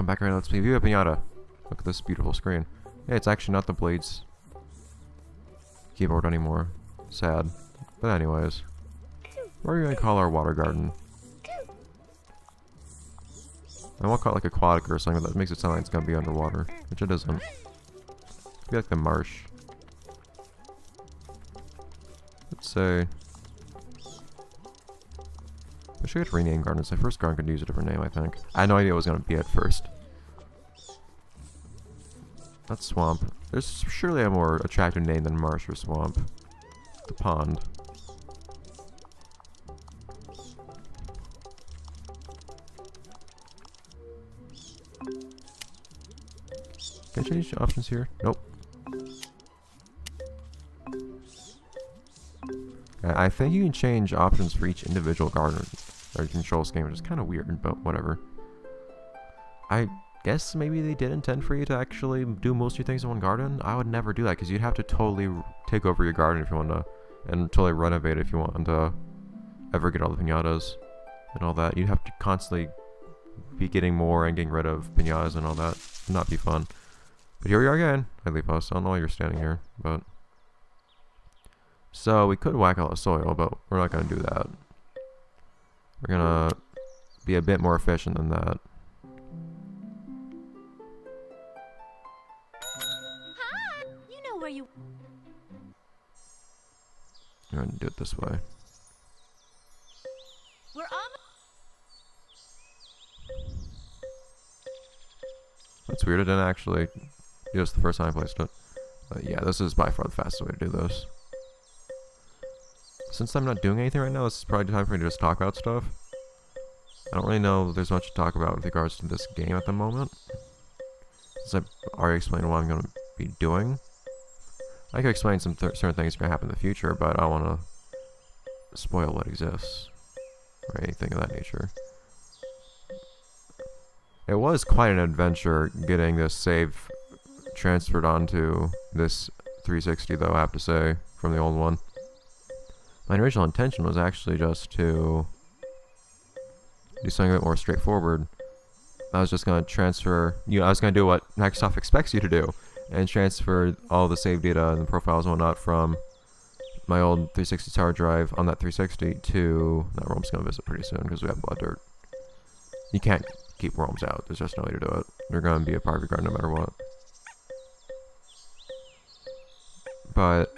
I'm back right now. Let's play Viva Piñata. Look at this beautiful screen. Hey, it's actually not the Blades keyboard anymore. Sad. But anyways. What are we going to call our water garden? I won't call it like aquatic or something, but that makes it sound like it's going to be underwater. Which it isn't. It'd be like the marsh. Let's say... I wish I could rename gardens. My first garden could use a different name, I think. I had no idea what it was going to be at first. That's swamp. There's surely a more attractive name than marsh or swamp. The pond. Can I change the options here? Nope. I think you can change options for each individual garden or control scheme, which is kind of weird, but whatever. I guess maybe they did intend for you to actually do most of your things in one garden. I would never do that because you'd have to totally take over your garden if you want to, and totally renovate if you want to ever get all the piñatas and all that. You'd have to constantly be getting more and getting rid of piñatas and all that. It'd not be fun. But here we are again. I leave us. I don't know why you're standing here, but... So, we could whack out the soil, but we're not going to do that. We're going to be a bit more efficient than that. Hi! You know where you... I'm going to do it this way. We're on... That's weird, I didn't actually do this the first time I placed it. But yeah, this is by far the fastest way to do this. Since I'm not doing anything right now, this is probably time for me to just talk about stuff. I don't really know if there's much to talk about with regards to this game at the moment. Since I've already explained what I'm going to be doing. I could explain some certain things that are going to happen in the future, but I don't want to spoil what exists. Or anything of that nature. It was quite an adventure getting this save transferred onto this 360 though, I have to say, from the old one. My original intention was actually just to do something a bit more straightforward. I was just going to transfer, I was going to do what Microsoft expects you to do, and transfer all the save data and the profiles and whatnot from my old 360 tower drive on that 360 to that Rome's going to visit pretty soon because we have blood dirt. You can't keep worms out. There's just no way to do it. They're going to be a part of your garden no matter what. But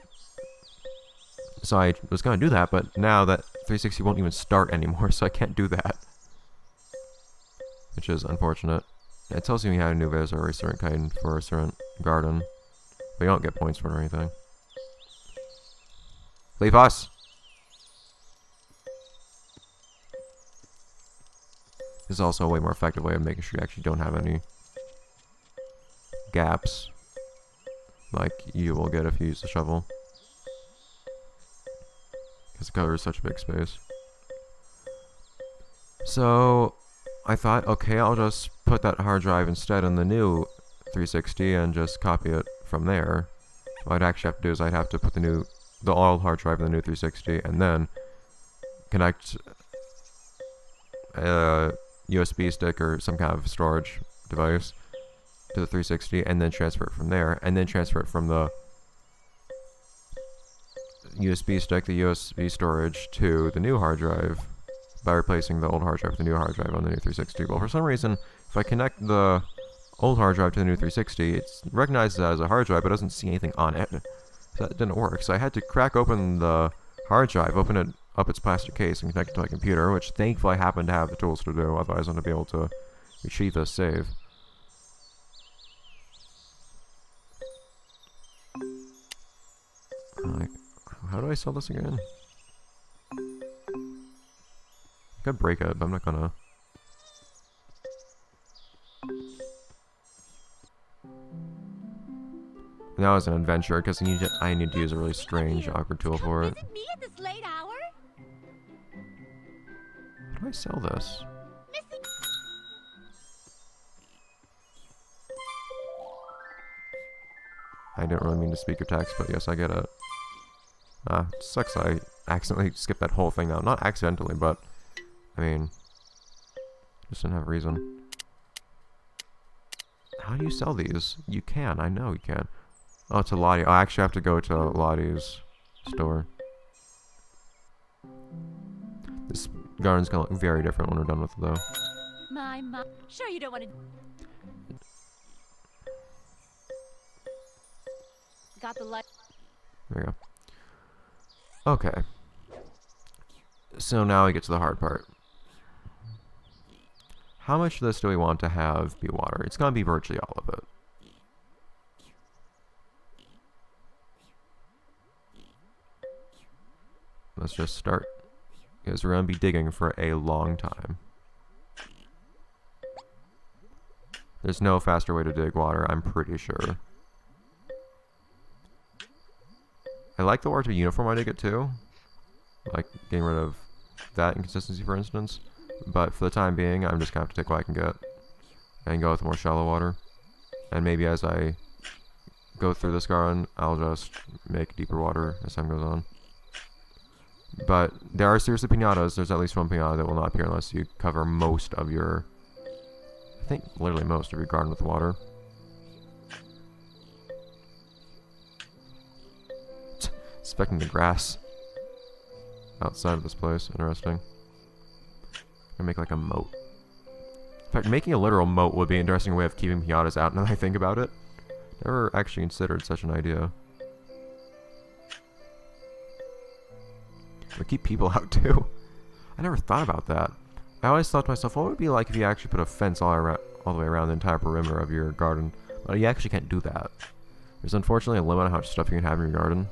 so I was going to do that, but now that 360 won't even start anymore, so I can't do that. Which is unfortunate. It tells you had a new visitor or a certain kind for a certain garden. But you don't get points for it or anything. Leave us! This is also a way more effective way of making sure you actually don't have any gaps like you will get if you use the shovel. Because it covers such a big space. So I thought, okay, I'll just put that hard drive instead in the new 360 and just copy it from there. What I'd actually have to do is I'd have to put the old hard drive in the new 360 and then connect a USB stick or some kind of storage device to the 360 and then transfer it from there, and then transfer it from the USB stick, the USB storage, to the new hard drive by replacing the old hard drive with the new hard drive on the new 360. Well, for some reason, if I connect the old hard drive to the new 360, it's recognized as a hard drive but doesn't see anything on it. So that didn't work. So I had to crack open the hard drive, open it up its plastic case, and connect it to my computer, which thankfully I happen to have the tools to do, otherwise I wouldn't be able to retrieve this save. How do I sell this again? I could break it, but I'm not gonna. Now it's an adventure, because I need to use a really strange, awkward tool for it. Visit me at this late hour? How do I sell this? Missing... I didn't really mean to speak your text, but yes, I get it. Sucks I accidentally skipped that whole thing out. Not accidentally, but, I mean, just didn't have a reason. do you sell these? You can. I know you can. Oh, it's a Lottie. I actually have to go to Lottie's store. This garden's gonna look very different when we're done with it, though. My mom. Sure, you don't want to. Got the light. There we go. Okay. So now we get to the hard part. How much of this do we want to have be water? It's gonna be virtually all of it. Let's just start, because we're gonna be digging for a long time. There's no faster way to dig water, I'm pretty sure. I like the water to be uniform when I dig it too. Like getting rid of that inconsistency, for instance. But for the time being, I'm just gonna have to take what I can get and go with more shallow water. And maybe as I go through this garden, I'll just make deeper water as time goes on. But there are seriously piñatas. There's at least one piñata that will not appear unless you cover most of your, I think literally most of your garden with water. Inspecting the grass outside of this place. Interesting. Gonna make like a moat. In fact, making a literal moat would be an interesting way of keeping piñatas out now that I think about it. Never actually considered such an idea. Or keep people out too. I never thought about that. I always thought to myself, what would it be like if you actually put a fence all the way around the entire perimeter of your garden? But you actually can't do that. There's unfortunately a limit on how much stuff you can have in your garden.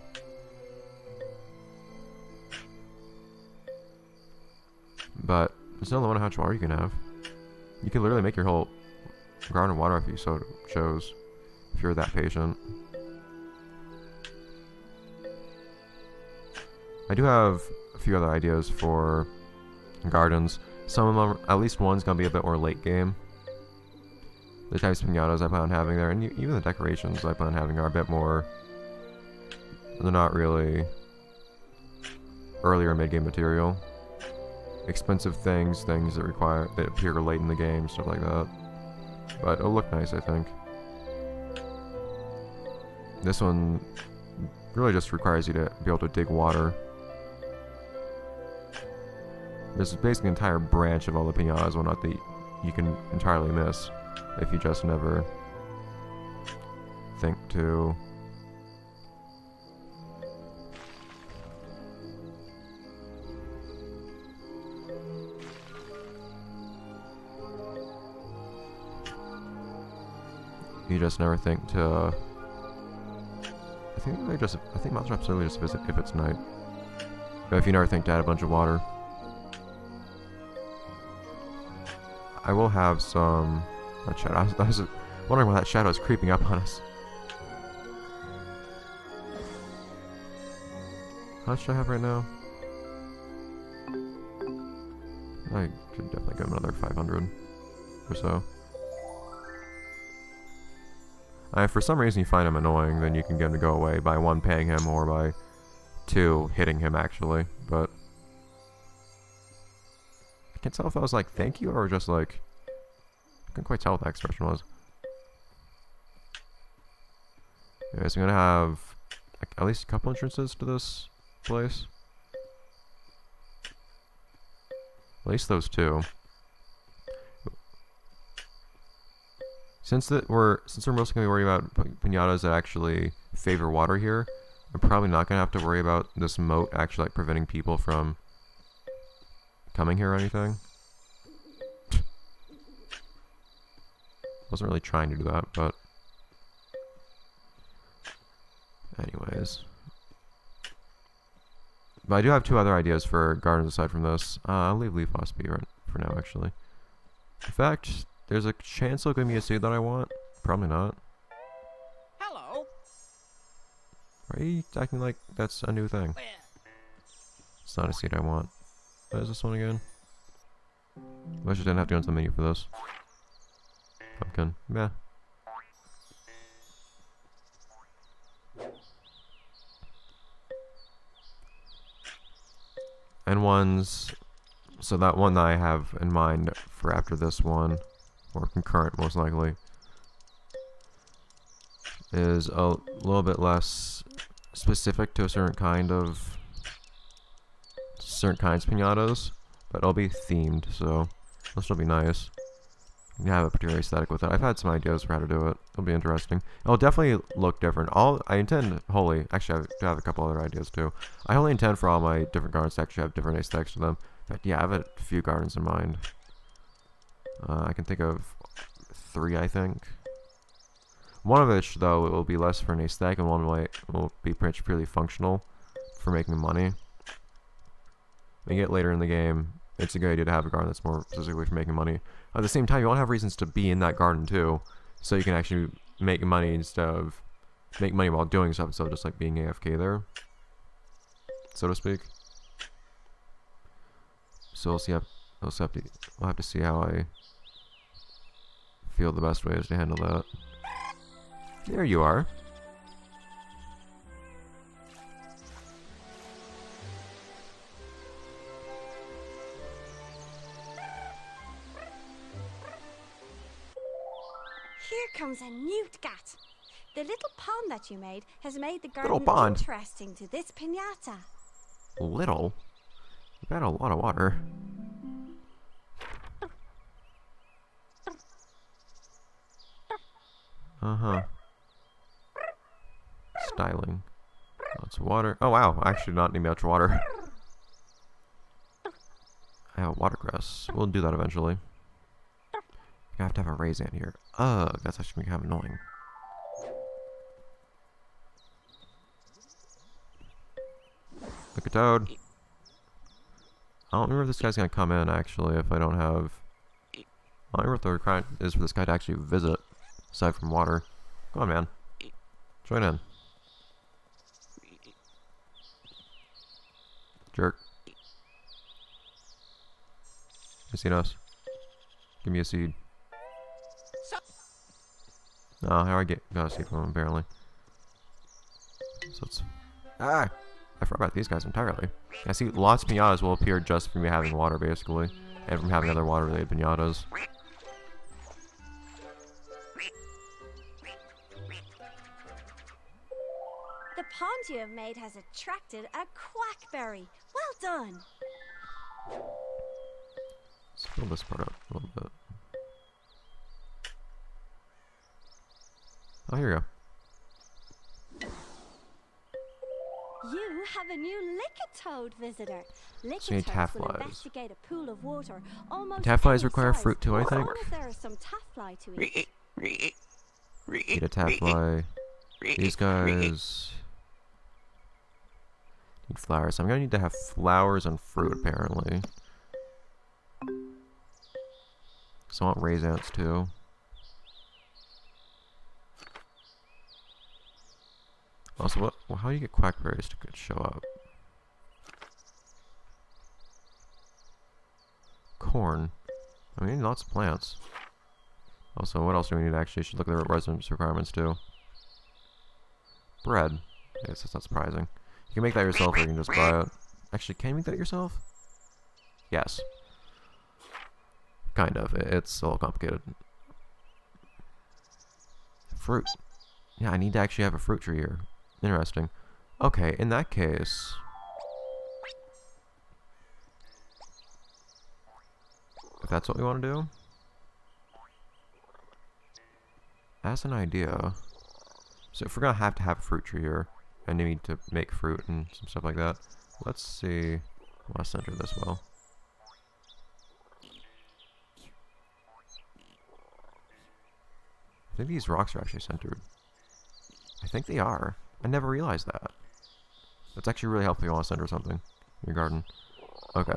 But there's no limit on how much water you can have. You can literally make your whole garden water if you so chose, if you're that patient. I do have a few other ideas for gardens. Some of them, at least one's gonna be a bit more late game. The types of piñatas I plan on having there, and even the decorations I plan on having are a bit more. They're not really earlier mid-game material. Expensive things that appear late in the game, stuff like that. But it'll look nice, I think. This one really just requires you to be able to dig water. There's basically an entire branch of all the piñatas, whatnot, that you can entirely miss if you just never think to I think Mousetrap's really just visit if it's night. But if you never think to add a bunch of water. I will have some... That shadow. I was wondering why that shadow is creeping up on us. How much do I have right now? I could definitely give him another 500 or so. If for some reason you find him annoying, then you can get him to go away by 1, paying him, or by 2, hitting him actually, but I can't tell if that was like thank you or just like, I couldn't quite tell what that expression was. Anyways, I'm gonna have like, at least a couple entrances to this place. At least those 2. Since we're mostly gonna be worried about piñatas that actually favor water here, I'm probably not gonna have to worry about this moat actually like preventing people from coming here or anything. Wasn't really trying to do that, but anyways. But I do have 2 other ideas for gardens aside from this. I'll leave Leaf Loss be right for now, actually. In fact, there's a chance they'll give me a seed that I want. Probably not. Hello. Why are you acting like that's a new thing? It's not a seed I want. What is this one again? I just didn't have to go into the menu for this. Pumpkin. Meh. And ones... So that one that I have in mind for after this one, or concurrent most likely, is a little bit less specific to a certain kinds of piñatas, but it'll be themed, so it'll still be nice. You can have a particular aesthetic with it. I've had some ideas for how to do it. It'll be interesting. It'll definitely look different. I intend actually, I do have a couple other ideas too. I only intend for all my different gardens to actually have different aesthetics to them. In fact, yeah, I have a few gardens in mind. I can think of 3, I think. One of which, though, it will be less for an aesthetic, and one will be pretty purely functional for making money. When you get later in the game, it's a good idea to have a garden that's more specifically for making money. At the same time, you want to have reasons to be in that garden too, so you can actually make money instead of make money while doing stuff, instead of just like being AFK there, so to speak. So we'll see. We'll have to see how I feel the best way is to handle that. There you are. Here comes a newt gat. The little pond that you made has made the Little garden pond. interesting to this piñata. Little? You've got a lot of water. Uh-huh. Styling. Lots of water. Oh wow, I actually do not need much water. I have watercress. We'll do that eventually. I have to have a raisin here. Ugh, that's actually kind of annoying. Look at Toad. I don't remember if this guy's gonna come in actually if I don't have. I don't remember what the requirement is for this guy to actually visit, aside from water. Come on, man. Join in. Jerk. You seen us? Give me a seed. Oh, how I got a seed from him apparently. So it's I forgot about these guys entirely. I see lots of piñatas will appear just from me having water basically, and from having other water-related piñatas. The pond you have made has attracted a quackberry. Well done. Let's fill this part up a little bit. Oh, here we go. You have a new lick-a-toad visitor. So you need Lick-a-toads will tafflies. investigate a pool of water almost Tafflies any require size, fruit too, I as think. long as there is some taffly to eat. Eat a taffly. These guys need flowers. I'm gonna need to have flowers and fruit apparently. So I want raisins too. Also, how do you get quackberries to show up? Corn. I mean, lots of plants. Also, what else do we need actually? Should look at the residence requirements too. Bread. I guess that's not surprising. You can make that yourself or you can just buy it. Actually, can you make that yourself? Yes. Kind of. It's a little complicated. Fruit. Yeah, I need to actually have a fruit tree here. Interesting. Okay, in that case... if that's what we want to do... as an idea... so if we're gonna have to have a fruit tree here, and need to make fruit and some stuff like that, let's see... I want to center this well. I think these rocks are actually centered. I think they are. I never realized that. That's actually really helpful if you want to center something in your garden. Okay.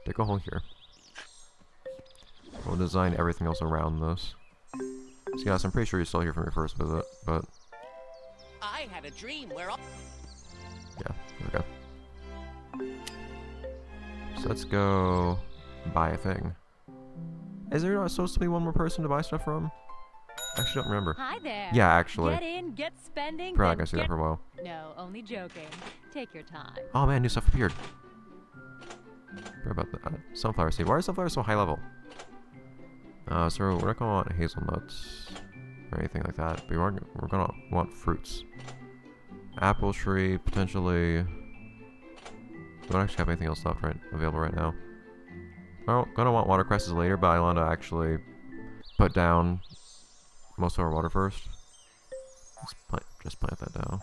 Dig a hole here. We'll design everything else around this. So yes, I'm pretty sure you're still here from your first visit, but... I had a dream where all... yeah, there we go. So let's go buy a thing. Is there not supposed to be one more person to buy stuff from? I actually don't remember. Hi there. Yeah, actually. Get in, get spending. Probably not then gonna see that for a while. No, only joking. Take your time. Oh man, new stuff appeared. Forgot about that. Sunflower seed. Why are sunflowers so high level? So we're not gonna want hazelnuts. or anything like that. But we're gonna want fruits. Apple tree, potentially. We don't actually have anything else left available right now. Well, gonna want watercresses later, but I want to actually put down most of our water first. Just plant that down.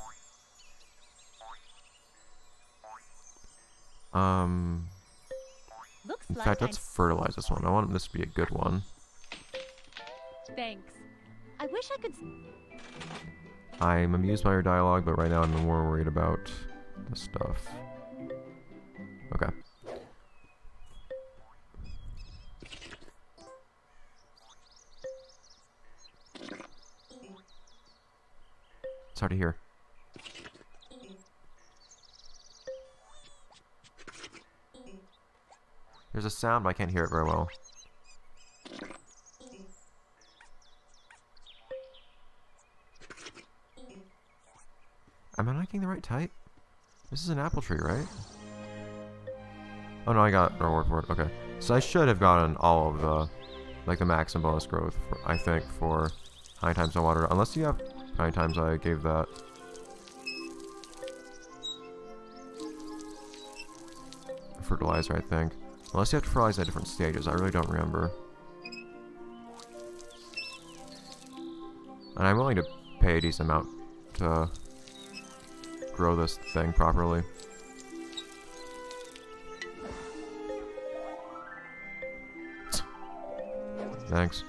Looks In like fact, let's fertilize this one. I want this to be a good one. Thanks. I wish I could. I'm amused by your dialogue, but right now I'm more worried about the stuff. Okay. It's hard to hear. There's a sound, but I can't hear it very well. Am I not getting the right type? This is an apple tree, right? Oh no, I got a reward for it. Okay. So I should have gotten all of the, like the max and bonus growth, I think, for how many times I watered it. Unless you have how many times I gave that. Fertilizer, I think. Unless you have to fertilize at different stages. I really don't remember. And I'm willing to pay a decent amount to grow this thing properly. Thanks.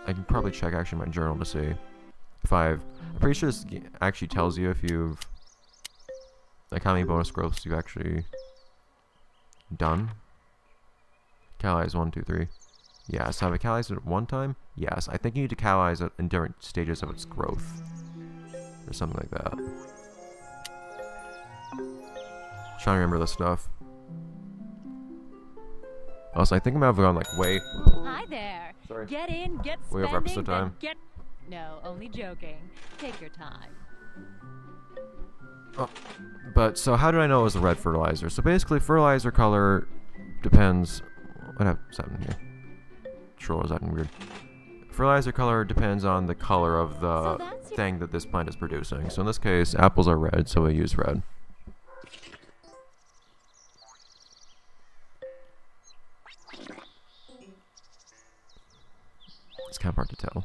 I can probably check actually my journal to see if I'm pretty sure this actually tells you if you've, like, how many bonus growths you've actually done. Catalyze 1, 2, 3. Yes, have I catalyzed it one time? Yes, I think you need to catalyze it in different stages of its growth. Or something like that. Trying to remember this stuff. Also, I think I might have gone like way. Hi there. Sorry. Get in, get Way over spending, episode then time. get. No, only joking. Take your time. Oh, but so how did I know it was a red fertilizer? So basically, fertilizer color depends. What is happening here? Troll is acting weird. Fertilizer color depends on the color of the thing that this plant is producing. So in this case, apples are red, so we use red. It's kind of hard to tell.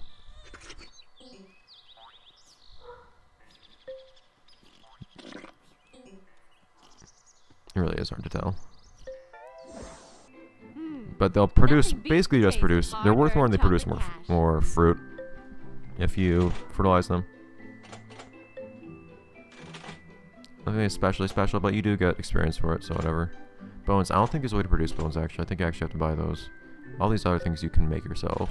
It really is hard to tell. But they'll produce, basically just produce, they're worth more and they produce more fruit if you fertilize them. Nothing especially special, but you do get experience for it, so whatever. Bones, I don't think there's a way to produce bones actually. I think you actually have to buy those. All these other things you can make yourself.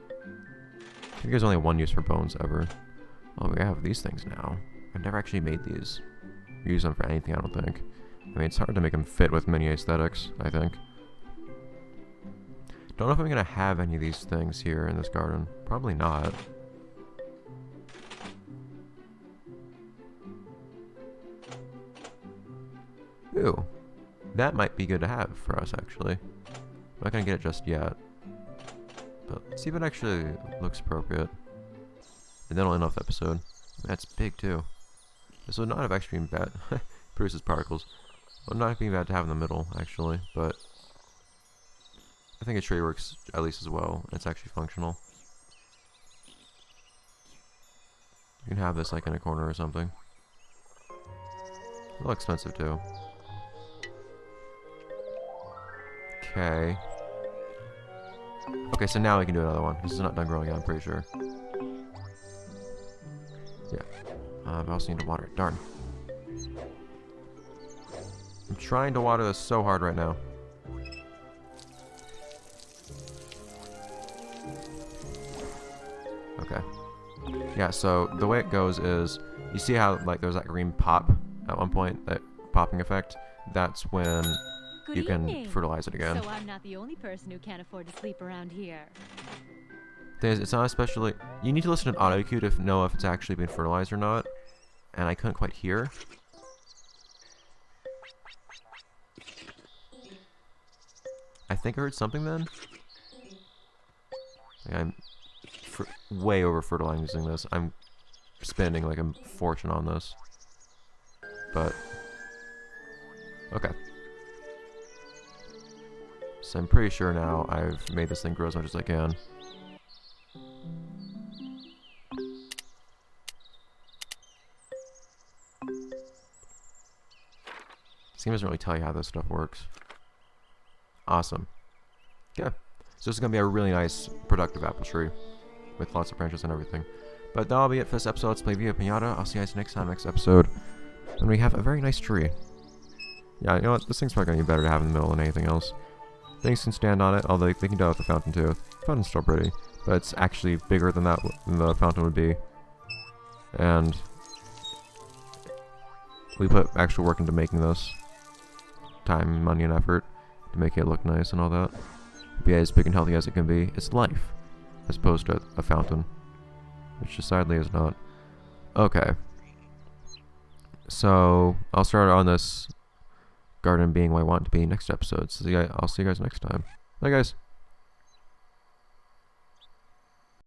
I think there's only one use for bones ever. Oh, we have these things now. I've never actually made these. Use them for anything, I don't think. I mean, it's hard to make them fit with mini aesthetics, I think. Don't know if I'm going to have any of these things here in this garden. Probably not. Ooh. That might be good to have for us, actually. I'm not going to get it just yet. But let's see if it actually looks appropriate. And then I'll end off the episode. That's big, too. This would not have actually been bad. Produces particles. Would not have been bad to have in the middle, actually. But I think a tree works at least as well. It's actually functional. You can have this like in a corner or something. A little expensive too. Okay. Okay, so now we can do another one. This is not done growing yet, I'm pretty sure. Yeah. I also need to water it. Darn. I'm trying to water this so hard right now. Okay. Yeah, so the way it goes is, you see how like there's that green pop at one point, that popping effect? That's when Good you can evening. fertilize it again. So I'm not the only person who can't afford to sleep around here. Thing is, it's not especially, you need to listen to an audio cue to know if it's actually been fertilized or not. And I couldn't quite hear. I think I heard something then. Like, I'm way over fertilizing this. I'm spending like a fortune on this. But okay. So I'm pretty sure now I've made this thing grow as much as I can. This game doesn't really tell you how this stuff works. Awesome. Yeah. So this is going to be a really nice, productive apple tree. With lots of branches and everything. But that'll be it for this episode. Let's play Viva Piñata. I'll see you guys next time, next episode. And we have a very nice tree. Yeah, you know what? This thing's probably going to be better to have in the middle than anything else. Things can stand on it, although they can do it with the fountain too. The fountain's still pretty. But it's actually bigger than that than the fountain would be. And we put actual work into making this. Time, money, and effort to make it look nice and all that. Be as big and healthy as it can be. It's life. As opposed to a fountain. Which sadly is not. Okay. So, I'll start on this garden being what I want it to be next episode. So I'll see you guys next time. Bye guys.